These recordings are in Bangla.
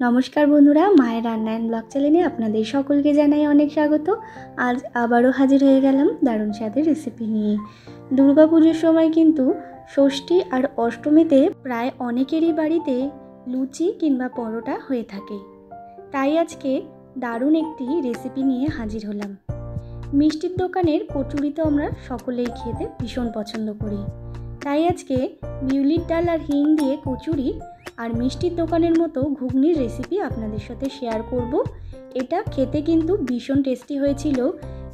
নমস্কার বন্ধুরা, মায়ের রান্না অ্যান্ড ব্লগ চ্যানেলে আপনাদের সকলকে জানাই অনেক স্বাগত। আজ আবারও হাজির হয়ে গেলাম দারুণ স্বাদের রেসিপি নিয়ে। দুর্গাপুজোর সময় কিন্তু ষষ্ঠী আর অষ্টমীতে প্রায় অনেকেরই বাড়িতে লুচি কিংবা পরোটা হয়ে থাকে। তাই আজকে দারুণ একটি রেসিপি নিয়ে হাজির হলাম। মিষ্টির দোকানের কচুরি তো আমরা সকলেই খেতে ভীষণ পছন্দ করি, তাই আজকে বিউলির ডাল আর হিং দিয়ে কচুরি আর মিষ্টির দোকানের মতো ঘুগনির রেসিপি আপনাদের সাথে শেয়ার করব। এটা খেতে কিন্তু ভীষণ টেস্টি হয়েছিল।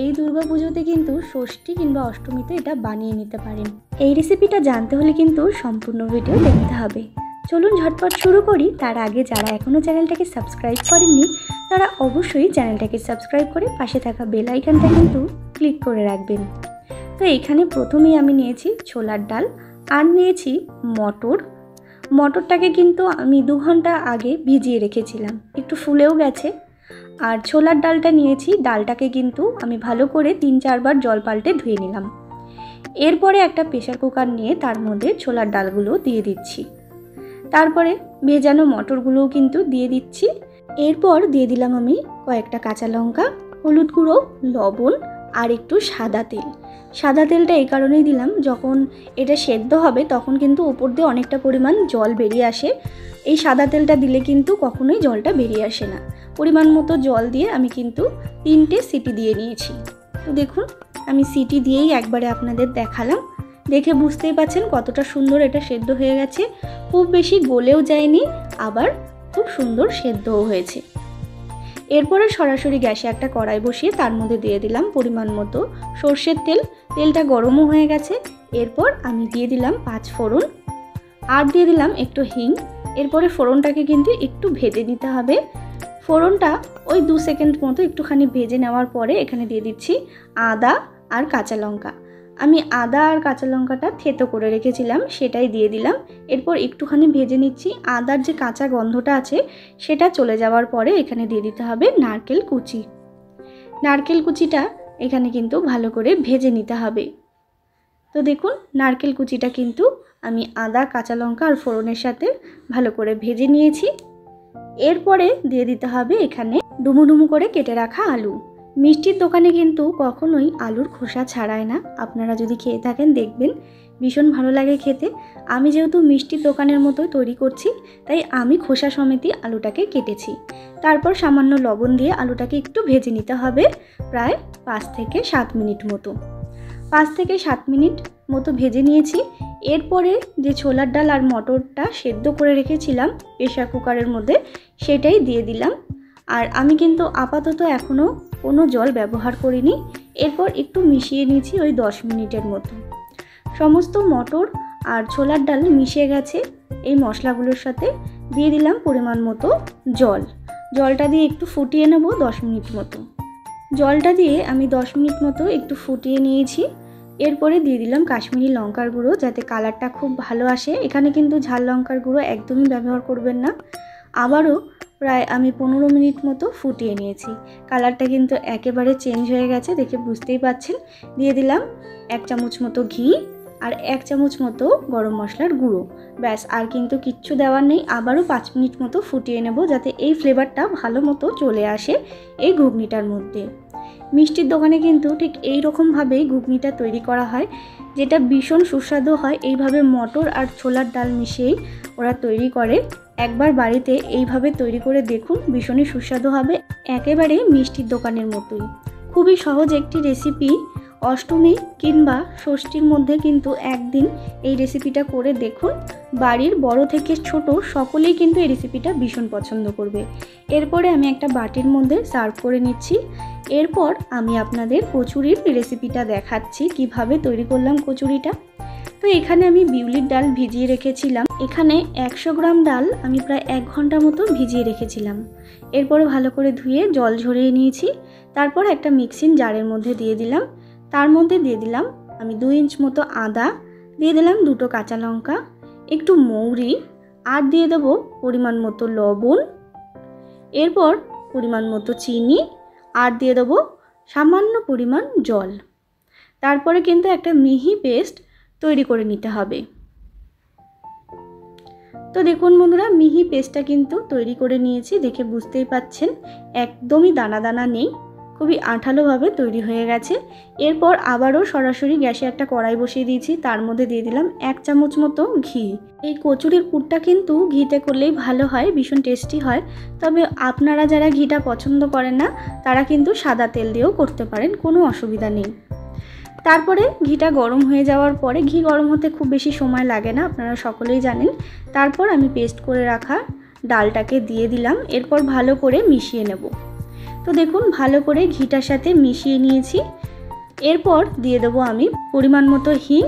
এই দুর্গাপুজোতে কিন্তু ষষ্ঠী কিংবা অষ্টমীতে এটা বানিয়ে নিতে পারেন। এই রেসিপিটা জানতে হলে কিন্তু সম্পূর্ণ ভিডিও দেখতে হবে। চলুন ঝটপট শুরু করি। তার আগে যারা এখনও চ্যানেলটাকে সাবস্ক্রাইব করেননি তারা অবশ্যই চ্যানেলটাকে সাবস্ক্রাইব করে পাশে থাকা বেল আইকনটা কিন্তু ক্লিক করে রাখবেন। তো এখানে প্রথমেই আমি নিয়েছি ছোলার ডাল আর নিয়েছি মটরটাকে কিন্তু আমি 2 ঘন্টা আগে ভিজিয়ে রেখেছিলাম, একটু ফুলেও গেছে। আর ছোলার ডালটা নিয়েছি, ডালটাকে কিন্তু আমি ভালো করে 3-4 বার জল পাল্টে ধুয়ে নিলাম। এরপরে একটা প্রেসার কুকার নিয়ে তার মধ্যে ছোলার ডালগুলো দিয়ে দিচ্ছি, তারপরে ভেজানো মটরগুলোও কিন্তু দিয়ে দিচ্ছি। এরপর দিয়ে দিলাম আমি কয়েকটা কাঁচা লঙ্কা, হলুদ গুঁড়ো, লবণ আর একটু সাদা তেলটা এই কারণেই দিলাম, যখন এটা সেদ্ধ হবে তখন কিন্তু উপর দিয়ে অনেকটা পরিমাণ জল বেরিয়ে আসে। এই সাদা তেলটা দিলে কিন্তু কখনোই জলটা বেরিয়ে আসে না। পরিমাণ মতো জল দিয়ে আমি কিন্তু 3টে সিটি দিয়ে নিয়েছি। তো দেখুন, আমি সিটি দিয়েই একবারে আপনাদের দেখালাম। দেখে বুঝতেই পাচ্ছেন কতটা সুন্দর এটা সেদ্ধ হয়ে গেছে। খুব বেশি গলেও যায়নি, আবার খুব সুন্দর সেদ্ধও হয়েছে। এরপরে সরাসরি গ্যাসে একটা কড়াই বসিয়ে তার মধ্যে দিয়ে দিলাম পরিমাণ মতো সর্ষের তেল। তেলটা গরমও হয়ে গেছে। এরপর আমি দিয়ে দিলাম 5 ফোড়ন আর দিয়ে দিলাম একটু হিং। এরপরে ফোড়নটাকে কিন্তু একটু ভেজে নিতে হবে। ফোড়নটা ওই 2 সেকেন্ড মতো একটুখানি ভেজে নেওয়ার পরে এখানে দিয়ে দিচ্ছি আদা আর কাঁচা লঙ্কা। আমি আদা আর কাঁচা লঙ্কাটা থেতো করে রেখেছিলাম, সেটাই দিয়ে দিলাম। এরপর একটুখানি ভেজে নিচ্ছি। আদার যে কাঁচা গন্ধটা আছে সেটা চলে যাওয়ার পরে এখানে দিয়ে দিতে হবে নারকেল কুচিটা এখানে কিন্তু ভালো করে ভেজে নিতে হবে। তো দেখুন, নারকেল কুচিটা কিন্তু আমি আদা, কাঁচা লঙ্কা আর ফোড়নের সাথে ভালো করে ভেজে নিয়েছি। এরপরে দিয়ে দিতে হবে এখানে ডুমো ডুমো করে কেটে রাখা আলু। মিষ্টির দোকানে কিন্তু কখনোই আলুর খোসা ছাড়ায় না। আপনারা যদি খেয়ে থাকেন দেখবেন ভীষণ ভালো লাগে খেতে। আমি যেহেতু মিষ্টির দোকানের মতোই তৈরি করছি, তাই আমি খোসা সমেতই আলুটাকে কেটেছি। তারপর সামান্য লবণ দিয়ে আলুটাকে একটু ভেজে নিতে হবে, প্রায় 5 থেকে 7 মিনিট মতো। 5 থেকে 7 মিনিট মতো ভেজে নিয়েছি। এরপরে যে ছোলার ডাল আর মটরটা সেদ্ধ করে রেখেছিলাম প্রেসার কুকারের মধ্যে, সেটাই দিয়ে দিলাম। আর আমি কিন্তু আপাতত এখনও কোনো জল ব্যবহার করিনি। এরপর একটু মিশিয়ে নিয়েছি ওই 10 মিনিটের মতো। সমস্ত মটর আর ছোলার ডাল মিশে গেছে। এই মশলাগুলোর সাথে দিয়ে দিলাম পরিমাণ মতো জলটা দিয়ে একটু ফুটিয়ে নেব 10 মিনিট মতো। জলটা দিয়ে আমি 10 মিনিট মতো একটু ফুটিয়ে নিয়েছি। এরপরে দিয়ে দিলাম কাশ্মীরি লঙ্কার গুঁড়ো, যাতে কালারটা খুব ভালো আসে। এখানে কিন্তু ঝাল লঙ্কার গুঁড়ো একদমই ব্যবহার করবেন না। আবারও প্রায় আমি 15 মিনিট মতো ফুটিয়ে নিয়েছি। কালারটা কিন্তু একেবারে চেঞ্জ হয়ে গেছে, দেখে বুঝতেই পাচ্ছেন। দিয়ে দিলাম 1 চামচ মতো ঘি আর 1 চামচ মতো গরম মশলার গুঁড়ো। ব্যাস, আর কিন্তু কিচ্ছু দেওয়ার নেই। আবারও 5 মিনিট মতো ফুটিয়ে নেব, যাতে এই ফ্লেভারটা ভালো মতো চলে আসে এই ঘুগনিটার মধ্যে। মিষ্টির দোকানে কিন্তু ঠিক এই রকমভাবেই ঘুগনিটা তৈরি করা হয়, যেটা ভীষণ সুস্বাদু হয়। এইভাবে মটর আর ছোলার ডাল মিশিয়েই ওরা তৈরি করে। একবার বাড়িতে এইভাবে তৈরি করে দেখুন, ভীষণই সুস্বাদু হবে, একেবারে মিষ্টির দোকানের মতোই। খুবই সহজ একটি রেসিপি। অষ্টমী কিংবা ষষ্ঠীর মধ্যে কিন্তু একদিন এই রেসিপিটা করে দেখুন। বাড়ির বড় থেকে ছোট সকলেই কিন্তু এই রেসিপিটা ভীষণ পছন্দ করবে। এরপরে আমি একটা বাটির মধ্যে সার্ভ করে নিচ্ছি। এরপর আমি আপনাদের কচুরির রেসিপিটা দেখাচ্ছি, কিভাবে তৈরি করলাম কচুরিটা। তো এখানে আমি বিউলির ডাল ভিজিয়ে রেখেছিলাম। এখানে 100 গ্রাম ডাল আমি প্রায় 1 ঘন্টা মতো ভিজিয়ে রেখেছিলাম। এরপরে ভালো করে ধুয়ে জল ঝরিয়ে নিয়েছি। তারপর একটা মিক্সিং জারের মধ্যে দিয়ে দিলাম। তার মধ্যে দিয়ে দিলাম আমি 2 ইঞ্চ মতো আদা, দিয়ে দিলাম 2টো কাঁচা লঙ্কা, একটু মৌরি আর দিয়ে দেবো পরিমাণ মতো লবণ। এরপর পরিমাণ মতো চিনি আর দিয়ে দেবো সামান্য পরিমাণ জল। তারপরে কিন্তু একটা মিহি পেস্ট তৈরি করে নিতে হবে। তো দেখুন বন্ধুরা, মিহি পেস্টটা কিন্তু তৈরি করে নিয়েছি, দেখে বুঝতেই পাচ্ছেন একদমই দানা দানা নেই, খুবই আঠালোভাবে তৈরি হয়ে গেছে। এরপর আবারও সরাসরি গ্যাসে একটা কড়াই বসিয়ে দিয়েছি, তার মধ্যে দিয়ে দিলাম 1 চামচ মতো ঘি। এই কচুরির পুরটা কিন্তু ঘিতে করলেই ভালো হয়, ভীষণ টেস্টি হয়। তবে আপনারা যারা ঘিটা পছন্দ করেন না তারা কিন্তু সাদা তেল দিয়েও করতে পারেন, কোনো অসুবিধা নেই। তারপরে ঘিটা গরম হয়ে যাওয়ার পরে, ঘি গরম হতে খুব বেশি সময় লাগে না, আপনারা সকলেই জানেন। তারপর আমি পেস্ট করে রাখা ডালটাকে দিয়ে দিলাম, এরপর ভালো করে মিশিয়ে নেব। তো দেখুন ভালো করে ঘিটার সাথে মিশিয়ে নিয়েছি। এরপর দিয়ে দেবো আমি পরিমাণ মতো হিং।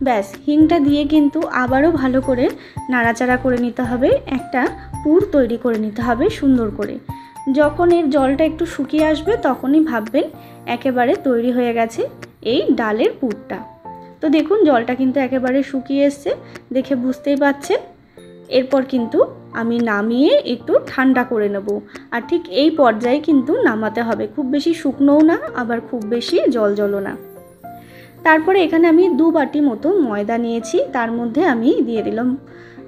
ব্যাস, হিংটা দিয়ে কিন্তু আবারও ভালো করে নাড়াচাড়া করে নিতে হবে, একটা পুর তৈরি করে নিতে হবে সুন্দর করে। যখন এর জলটা একটু শুকিয়ে আসবে তখনই ভাববেন একেবারে তৈরি হয়ে গেছে এই ডালের পুরটা। তো দেখুন জলটা কিন্তু একেবারে শুকিয়ে এসছে, দেখে বুঝতেই পাচ্ছেন। এরপর কিন্তু আমি নামিয়ে একটু ঠান্ডা করে নেব, আর ঠিক এই পর্যায়ে কিন্তু নামাতে হবে, খুব বেশি শুকনোও না আবার খুব বেশি জলজলও না। তারপরে এখানে আমি 2 বাটি মতো ময়দা নিয়েছি, তার মধ্যে আমি দিয়ে দিলাম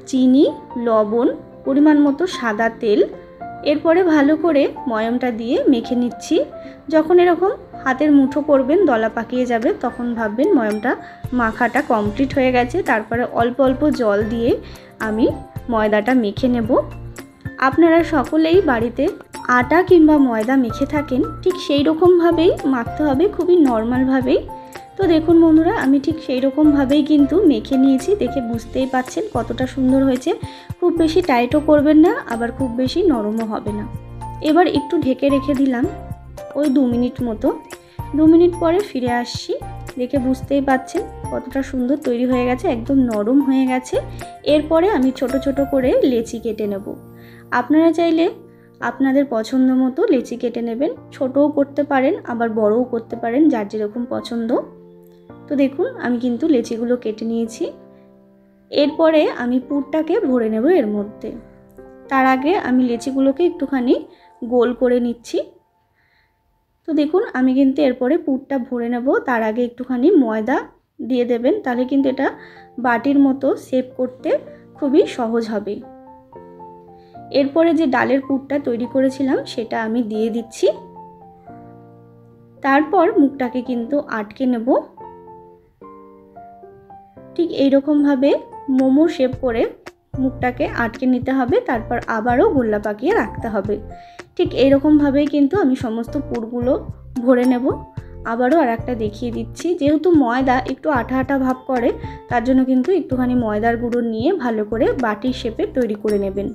চিনি, লবণ, পরিমাণ মতো সাদা তেল। এরপরে ভালো করে ময়মটা দিয়ে মেখে নিচ্ছি। যখন এরকম হাতের মুঠো করবেন, দলা পাকিয়ে যাবে, তখন ভাববেন ময়মটা মাখাটা কমপ্লিট হয়ে গেছে। তারপরে অল্প অল্প জল দিয়ে আমি ময়দাটা মেখে নেব। আপনারা সকলেই বাড়িতে আটা কিংবা ময়দা মেখে থাকেন, ঠিক সেই রকমভাবেই মাখতে হবে, খুবই নর্মালভাবেই। তো দেখুন বন্ধুরা, আমি ঠিক সেই রকমভাবেই কিন্তু মেখে নিয়েছি, দেখে বুঝতেই পাচ্ছেন কতটা সুন্দর হয়েছে। খুব বেশি টাইটও করবেন না, আবার খুব বেশি নরমও হবে না। এবার একটু ঢেকে রেখে দিলাম ওই 2 মিনিট মতো। 2 মিনিট পরে ফিরে আসছি, দেখে বুঝতেই পাচ্ছেন কতটা সুন্দর তৈরি হয়ে গেছে, একদম নরম হয়ে গেছে। এরপরে আমি ছোট ছোট করে লেচি কেটে নেব। আপনারা চাইলে আপনাদের পছন্দ মতো লেচি কেটে নেবেন, ছোটও করতে পারেন আবার বড়ও করতে পারেন, যার যেরকম পছন্দ। তো দেখুন আমি কিন্তু লেচিগুলো কেটে নিয়েছি। এরপরে আমি পুরটাকে ভরে নেব এর মধ্যে। তার আগে আমি লেচিগুলোকে একটুখানি গোল করে নিচ্ছি। তো দেখুন আমি কিন্তু এরপরে পুরটা ভরে নেব, তার আগে একটুখানি ময়দা দিয়ে দেবেন, তাহলে কিন্তু এটা বাটির মতো শেপ করতে খুবই সহজ হবে। এরপরে যে ডালের পুরটা তৈরি করেছিলাম সেটা আমি দিয়ে দিচ্ছি। তারপর মুখটাকে কিন্তু আটকে নেব, ঠিক এইরকমভাবে মোমো শেপ করে মুখটাকে আটকে নিতে হবে। তারপর আবারও গোল্লা পাকিয়ে রাখতে হবে। ঠিক এইরকমভাবেই কিন্তু আমি সমস্ত পুরগুলো ভরে নেব। আবারও আর একটা দেখিয়ে দিচ্ছি, যেহেতু ময়দা একটু আঠা আঠা ভাব করে, তার জন্য কিন্তু একটুখানি ময়দার গুঁড়ো নিয়ে ভালো করে বাটির শেপে তৈরি করে নেবেন।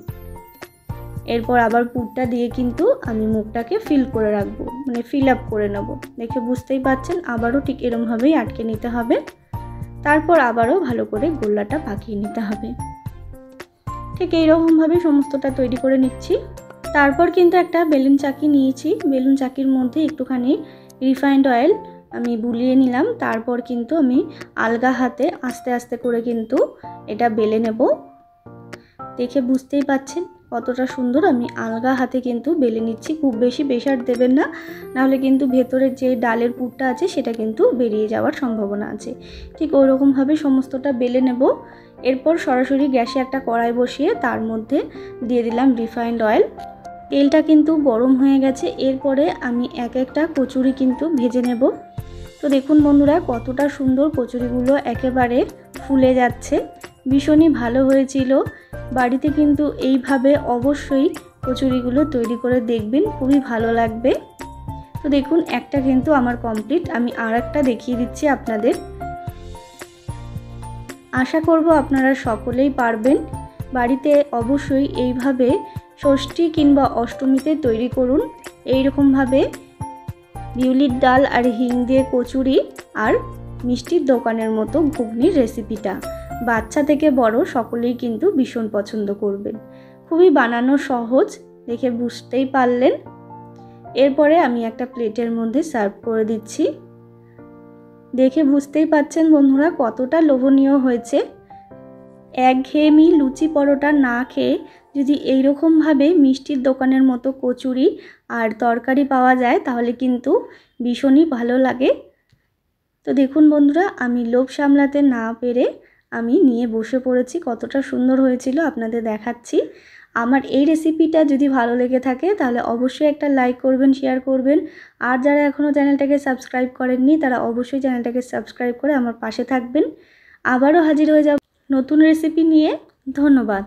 এরপর আবার পুরটা দিয়ে কিন্তু আমি মুখটাকে ফিল করে রাখবো, মানে ফিল আপ করে নেব। দেখে বুঝতেই পাচ্ছেন আবারও ঠিক এরমভাবেই আটকে নিতে হবে। তারপর আবারও ভালো করে গোল্লাটা পাকিয়ে নিতে হবে। ঠিক এইরকমভাবে সমস্তটা তৈরি করে নিচ্ছি। তারপর কিন্তু একটা বেলুন চাকি নিয়েছি, বেলুন চাকির মধ্যে একটুখানি রিফাইন্ড অয়েল আমি বুলিয়ে নিলাম। তারপর কিন্তু আমি আলগা হাতে আস্তে আস্তে করে কিন্তু এটা বেলে নেব। দেখে বুঝতেই পাচ্ছেন কতটা সুন্দর আমি আলগা হাতে কিন্তু বেলে নিচ্ছি। খুব বেশি প্রেসার দেবেন না, নাহলে কিন্তু ভেতরের যে ডালের পুরটা আছে সেটা কিন্তু বেরিয়ে যাওয়ার সম্ভাবনা আছে। ঠিক ওই রকমভাবে সমস্তটা বেলে নেব। এরপর সরাসরি গ্যাসে একটা কড়াই বসিয়ে তার মধ্যে দিয়ে দিলাম রিফাইন্ড অয়েল। তেলটা কিন্তু গরম হয়ে গেছে। এরপরে আমি এক একটা কচুরি কিন্তু ভেজে নেব। তো দেখুন বন্ধুরা কতটা সুন্দর কচুরিগুলো একেবারে ফুলে যাচ্ছে, ভীষণই ভালো হয়েছিল। বাড়িতে কিন্তু এইভাবে অবশ্যই কচুরিগুলো তৈরি করে দেখবেন, খুবই ভালো লাগবে। তো দেখুন একটা কিন্তু আমার কমপ্লিট, আমি আর একটা দেখিয়ে দিচ্ছি আপনাদের। আশা করব আপনারা সকলেই পারবেন। বাড়িতে অবশ্যই এইভাবে ষষ্ঠী কিংবা অষ্টমীতে তৈরি করুন এইরকমভাবে বিউলির ডাল আর হিং দিয়ে কচুরি আর মিষ্টির দোকানের মতো ঘুগনির রেসিপিটা বাচ্চা থেকে বড় সকলেই কিন্তু ভীষণ পছন্দ করবেন। খুবই বানানো সহজ, দেখে বুঝতেই পারলেন। এরপরে আমি একটা প্লেটের মধ্যে সার্ভ করে দিচ্ছি। দেখে বুঝতেই পাচ্ছেন বন্ধুরা কতটা লোভনীয় হয়েছে। একঘেয়েমি লুচি পরোটা না খেয়ে যদি এইরকমভাবে মিষ্টির দোকানের মতো কচুরি আর তরকারি পাওয়া যায় তাহলে কিন্তু ভীষণই ভালো লাগে। তো দেখুন বন্ধুরা আমি লোভ সামলাতে না পেরে আমি নিয়ে বসে পড়েছি। কতটা সুন্দর হয়েছিল আপনাদের দেখাচ্ছি। আমার এই রেসিপিটা যদি ভালো লেগে থাকে তাহলে অবশ্যই একটা লাইক করবেন, শেয়ার করবেন। আর যারা এখনও চ্যানেলটাকে সাবস্ক্রাইব করেননি তারা অবশ্যই চ্যানেলটাকে সাবস্ক্রাইব করে আমার পাশে থাকবেন। আবারও হাজির হয়ে যাব নতুন রেসিপি নিয়ে। ধন্যবাদ।